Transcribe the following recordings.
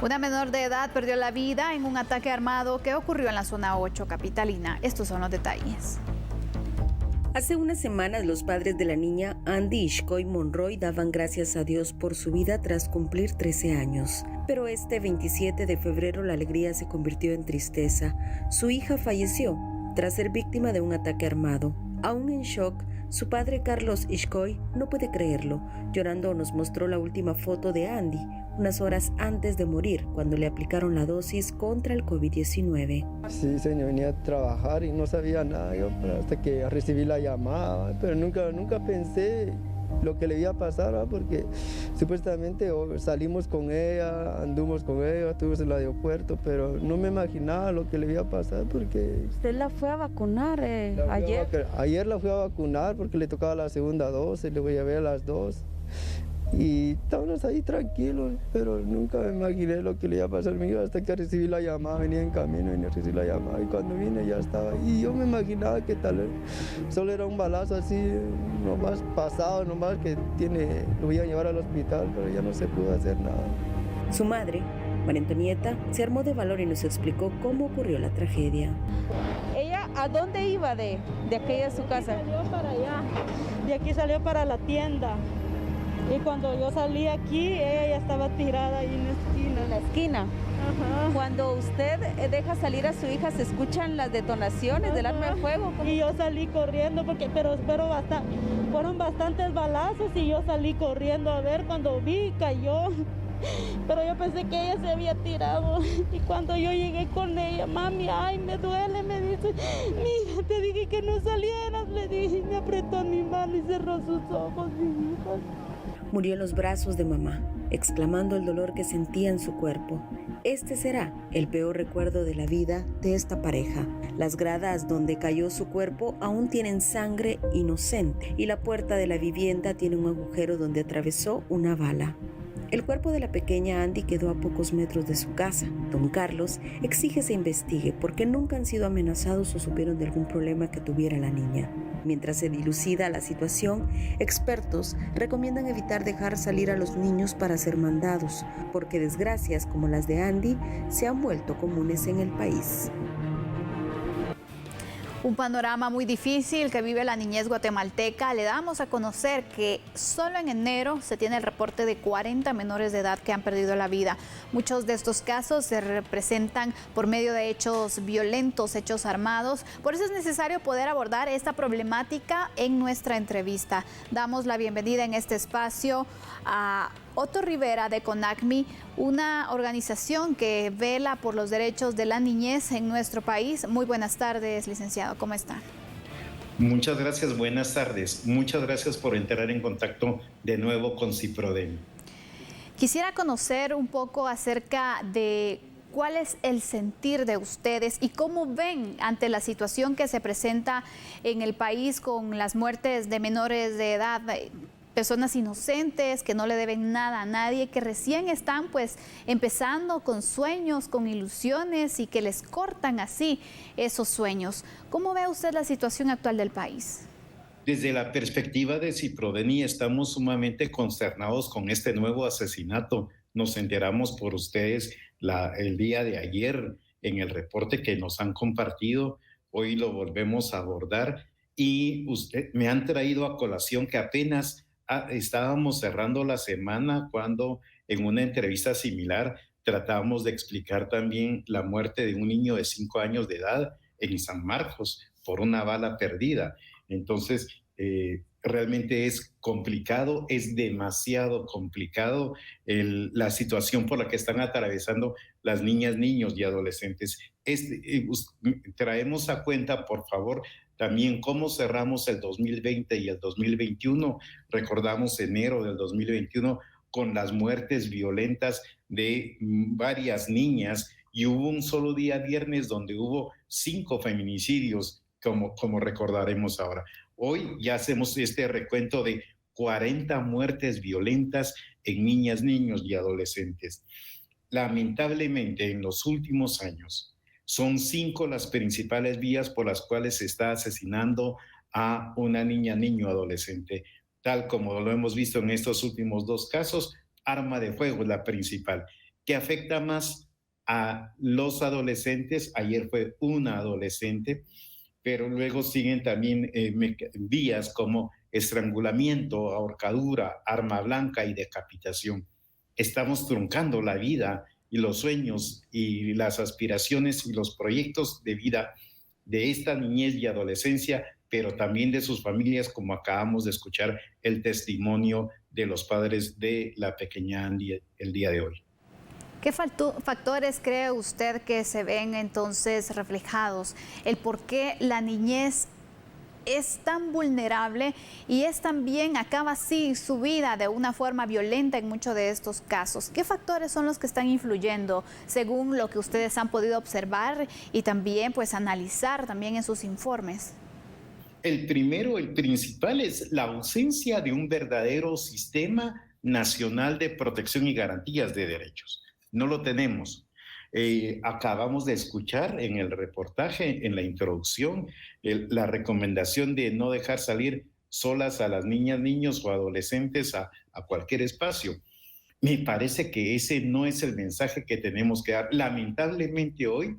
Una menor de edad perdió la vida en un ataque armado que ocurrió en la zona 8 capitalina. Estos son los detalles. Hace unas semanas los padres de la niña Andy Ishkoy Monroy daban gracias a Dios por su vida tras cumplir 13 años. Pero este 27 de febrero la alegría se convirtió en tristeza. Su hija falleció tras ser víctima de un ataque armado. Aún en shock, su padre Carlos Ishkoy no puede creerlo. Llorando nos mostró la última foto de Andy, unas horas antes de morir, cuando le aplicaron la dosis contra el COVID-19. Sí, señor, venía a trabajar y no sabía nada yo, hasta que recibí la llamada, pero nunca pensé lo que le iba a pasar, ¿verdad? Porque supuestamente salimos con ella, anduvimos con ella, estuvimos en el aeropuerto, pero no me imaginaba lo que le iba a pasar porque... ¿Usted la fue a vacunar ayer? Ayer la fui a vacunar porque le tocaba la segunda dosis, le voy a ver a las 2. Y estábamos ahí tranquilos, pero nunca me imaginé lo que le iba a pasar a mi hija hasta que recibí la llamada, venía en camino y recibí la llamada y cuando vine ya estaba ahí. Y yo me imaginaba que tal vez solo era un balazo así, nomás pasado, nomás que lo iban a llevar al hospital, pero ya no se pudo hacer nada. Su madre, María Antonieta, se armó de valor y nos explicó cómo ocurrió la tragedia. ¿Ella a dónde iba de aquella su casa? Salió para allá, de aquí salió para la tienda. Y cuando yo salí aquí, ella ya estaba tirada ahí en la esquina. En la esquina. Ajá. Cuando usted deja salir a su hija, ¿se escuchan las detonaciones del arma de fuego? ¿Cómo? Y yo salí corriendo, pero fueron bastantes balazos y yo salí corriendo a ver cuando vi, cayó. Pero yo pensé que ella se había tirado. Y cuando yo llegué con ella, mami, ay, me duele, me dice, mira, te dije que no salieras, le dije, me apretó mi mano y cerró sus ojos, mi hija. Murió en los brazos de mamá, exclamando el dolor que sentía en su cuerpo. Este será el peor recuerdo de la vida de esta pareja. Las gradas donde cayó su cuerpo aún tienen sangre inocente y la puerta de la vivienda tiene un agujero donde atravesó una bala. El cuerpo de la pequeña Andy quedó a pocos metros de su casa. Don Carlos exige se investigue porque nunca han sido amenazados o supieron de algún problema que tuviera la niña. Mientras se dilucida la situación, expertos recomiendan evitar dejar salir a los niños para ser mandados, porque desgracias como las de Andy se han vuelto comunes en el país. Un panorama muy difícil que vive la niñez guatemalteca. Le damos a conocer que solo en enero se tiene el reporte de 40 menores de edad que han perdido la vida. Muchos de estos casos se representan por medio de hechos violentos, hechos armados. Por eso es necesario poder abordar esta problemática en nuestra entrevista. Damos la bienvenida en este espacio a Otto Rivera de CONACMI, una organización que vela por los derechos de la niñez en nuestro país. Muy buenas tardes, licenciado, ¿cómo está? Muchas gracias, buenas tardes. Muchas gracias por entrar en contacto de nuevo con CIPRODEN. Quisiera conocer un poco acerca de cuál es el sentir de ustedes y cómo ven ante la situación que se presenta en el país con las muertes de menores de edad, personas inocentes que no le deben nada a nadie, que recién están pues empezando con sueños, con ilusiones y que les cortan así esos sueños. ¿Cómo ve usted la situación actual del país? Desde la perspectiva de CIPRODEN estamos sumamente consternados con este nuevo asesinato. Nos enteramos por ustedes el día de ayer en el reporte que nos han compartido. Hoy lo volvemos a abordar y me han traído a colación que apenas estábamos cerrando la semana cuando en una entrevista similar tratábamos de explicar también la muerte de un niño de 5 años de edad en San Marcos por una bala perdida. Entonces, realmente es complicado, es demasiado complicado la situación por la que están atravesando las niñas, niños y adolescentes. Traemos a cuenta, por favor, también cómo cerramos el 2020 y el 2021. Recordamos enero del 2021 con las muertes violentas de varias niñas y hubo un solo día viernes donde hubo 5 feminicidios, como recordaremos ahora. Hoy ya hacemos este recuento de 40 muertes violentas en niñas, niños y adolescentes. Lamentablemente, en los últimos años, son 5 las principales vías por las cuales se está asesinando a una niña, niño, adolescente. Tal como lo hemos visto en estos últimos 2 casos, arma de fuego es la principal. que afecta más a los adolescentes. Ayer fue una adolescente, pero luego siguen también vías como estrangulamiento, ahorcadura, arma blanca y decapitación. Estamos truncando la vida y los sueños y las aspiraciones y los proyectos de vida de esta niñez y adolescencia, pero también de sus familias, como acabamos de escuchar el testimonio de los padres de la pequeña Andy el día de hoy. ¿Qué factores cree usted que se ven entonces reflejados? El por qué la niñez es tan vulnerable y es también acaba así su vida de una forma violenta en muchos de estos casos. ¿Qué factores son los que están influyendo según lo que ustedes han podido observar y también pues analizar también en sus informes? El primero, el principal, es la ausencia de un verdadero sistema nacional de protección y garantías de derechos. No lo tenemos. Acabamos de escuchar en el reportaje, en la introducción, la recomendación de no dejar salir solas a las niñas, niños o adolescentes a cualquier espacio. Me parece que ese no es el mensaje que tenemos que dar. Lamentablemente hoy,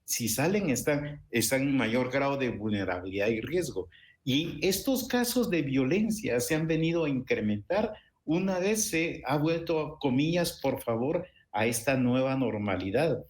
si salen, están en mayor grado de vulnerabilidad y riesgo. Y estos casos de violencia se han venido a incrementar una vez se ha vuelto, comillas, por favor, a esta nueva normalidad.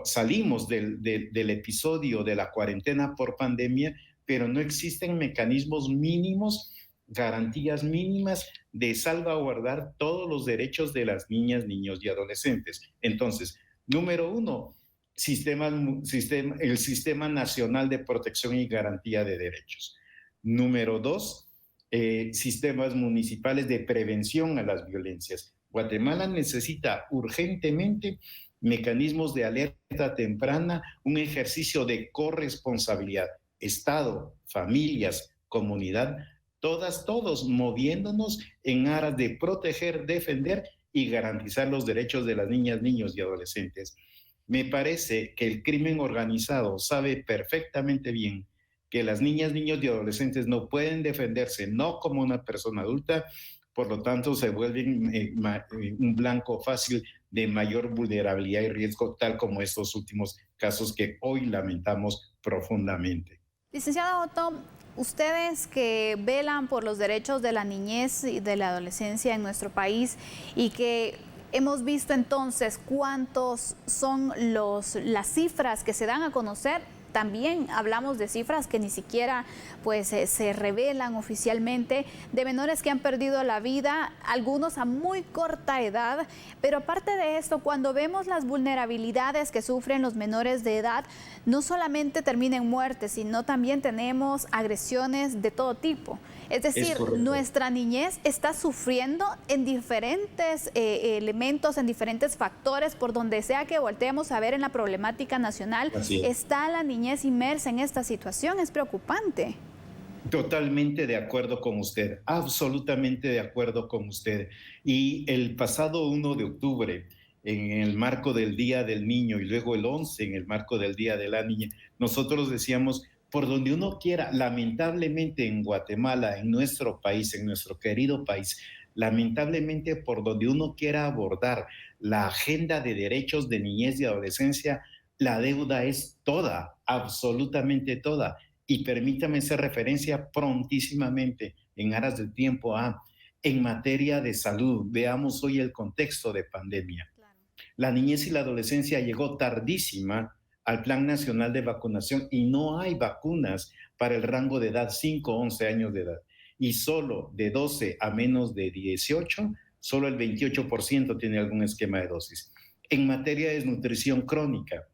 Salimos del episodio de la cuarentena por pandemia, pero no existen mecanismos mínimos, garantías mínimas de salvaguardar todos los derechos de las niñas, niños y adolescentes. Entonces, número uno, el Sistema Nacional de Protección y Garantía de Derechos. Número dos, sistemas municipales de prevención a las violencias. Guatemala necesita urgentemente mecanismos de alerta temprana, un ejercicio de corresponsabilidad. Estado, familias, comunidad, todos moviéndonos en aras de proteger, defender y garantizar los derechos de las niñas, niños y adolescentes. Me parece que el crimen organizado sabe perfectamente bien que las niñas, niños y adolescentes no pueden defenderse, no como una persona adulta, por lo tanto se vuelven un blanco fácil de mayor vulnerabilidad y riesgo, tal como estos últimos casos que hoy lamentamos profundamente. Licenciado Otto, ustedes que velan por los derechos de la niñez y de la adolescencia en nuestro país y que hemos visto entonces cuántos son las cifras que se dan a conocer. También hablamos de cifras que ni siquiera pues, se revelan oficialmente, de menores que han perdido la vida, algunos a muy corta edad. Pero aparte de esto, cuando vemos las vulnerabilidades que sufren los menores de edad, no solamente termina en muerte, sino también tenemos agresiones de todo tipo. Es decir, nuestra niñez está sufriendo en diferentes elementos, en diferentes factores, por donde sea que volteemos a ver en la problemática nacional, está la niñez inmersa en esta situación. Es preocupante. Totalmente de acuerdo con usted, absolutamente de acuerdo con usted. Y el pasado 1 de octubre, en el marco del Día del Niño, y luego el 11 en el marco del Día de la Niña, nosotros decíamos, por donde uno quiera, lamentablemente en Guatemala, en nuestro país, en nuestro querido país, lamentablemente por donde uno quiera abordar la agenda de derechos de niñez y adolescencia, la deuda es toda, absolutamente toda. Y permítame hacer referencia prontísimamente, en aras del tiempo, en materia de salud. Veamos hoy el contexto de pandemia. Claro. La niñez y la adolescencia llegó tardísima al Plan Nacional de Vacunación y no hay vacunas para el rango de edad 5-11 años de edad. Y solo de 12 a menos de 18, solo el 28% tiene algún esquema de dosis. En materia de desnutrición crónica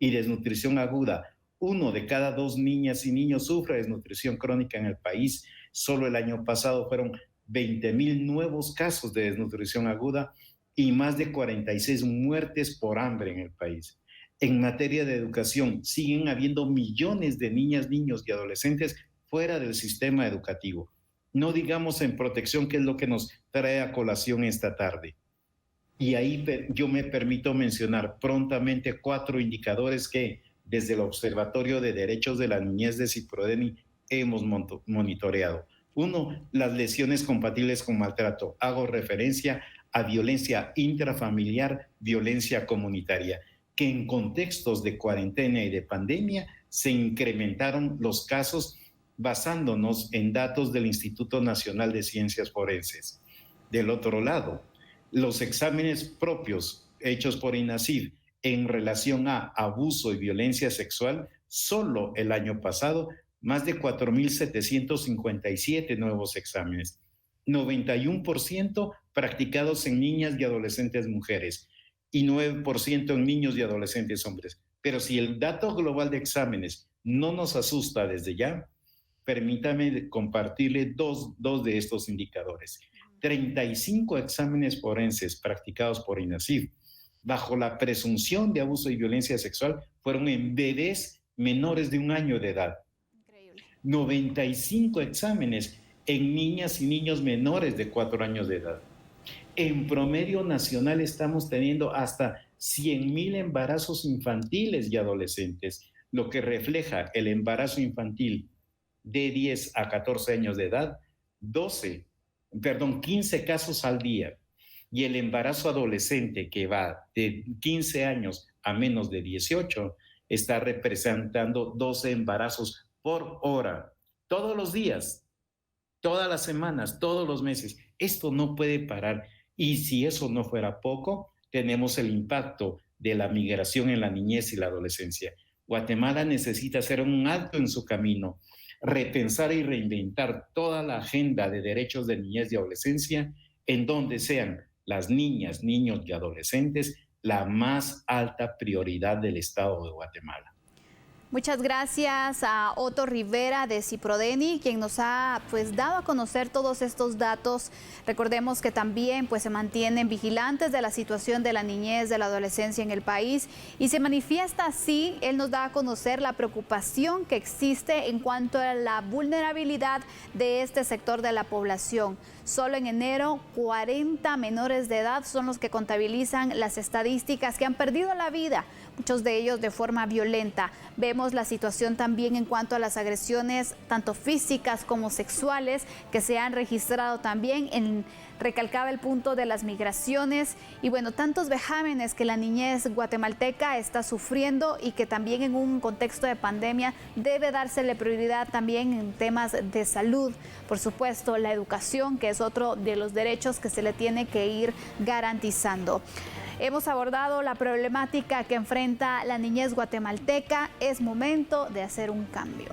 y desnutrición aguda, 1 de cada 2 niñas y niños sufre desnutrición crónica en el país. Solo el año pasado fueron 20,000 nuevos casos de desnutrición aguda y más de 46 muertes por hambre en el país. En materia de educación, siguen habiendo millones de niñas, niños y adolescentes fuera del sistema educativo. No digamos en protección, que es lo que nos trae a colación esta tarde. Y ahí yo me permito mencionar prontamente 4 indicadores que desde el Observatorio de Derechos de la Niñez de CIPRODENI hemos monitoreado. 1, las lesiones compatibles con maltrato. Hago referencia a violencia intrafamiliar, violencia comunitaria, que en contextos de cuarentena y de pandemia se incrementaron los casos basándonos en datos del Instituto Nacional de Ciencias Forenses. Del otro lado, los exámenes propios hechos por INACIF en relación a abuso y violencia sexual, solo el año pasado, más de 4.757 nuevos exámenes, 91% practicados en niñas y adolescentes mujeres y 9% en niños y adolescentes hombres. Pero si el dato global de exámenes no nos asusta desde ya, permítame compartirle dos de estos indicadores. 35 exámenes forenses practicados por INACIF bajo la presunción de abuso y violencia sexual fueron en bebés menores de 1 año de edad. Increíble. 95 exámenes en niñas y niños menores de 4 años de edad. En promedio nacional estamos teniendo hasta 100,000 embarazos infantiles y adolescentes, lo que refleja el embarazo infantil de 10 a 14 años de edad, 15 casos al día, y el embarazo adolescente que va de 15 años a menos de 18 está representando 12 embarazos por hora, todos los días, todas las semanas, todos los meses. Esto no puede parar. Y si eso no fuera poco, tenemos el impacto de la migración en la niñez y la adolescencia. Guatemala necesita hacer un alto en su camino, repensar y reinventar toda la agenda de derechos de niñez y adolescencia, en donde sean las niñas, niños y adolescentes la más alta prioridad del Estado de Guatemala. Muchas gracias a Otto Rivera de Ciprodeni, quien nos ha dado a conocer todos estos datos. Recordemos que también se mantienen vigilantes de la situación de la niñez, de la adolescencia en el país, y se manifiesta así. Él nos da a conocer la preocupación que existe en cuanto a la vulnerabilidad de este sector de la población. Solo en enero, 40 menores de edad son los que contabilizan las estadísticas que han perdido la vida, muchos de ellos de forma violenta. Vemos la situación también en cuanto a las agresiones, tanto físicas como sexuales, que se han registrado también. Recalcaba el punto de las migraciones y tantos vejámenes que la niñez guatemalteca está sufriendo, y que también en un contexto de pandemia debe dársele prioridad también en temas de salud. Por supuesto, la educación, que es otro de los derechos que se le tiene que ir garantizando. Hemos abordado la problemática que enfrenta la niñez guatemalteca. Es momento de hacer un cambio.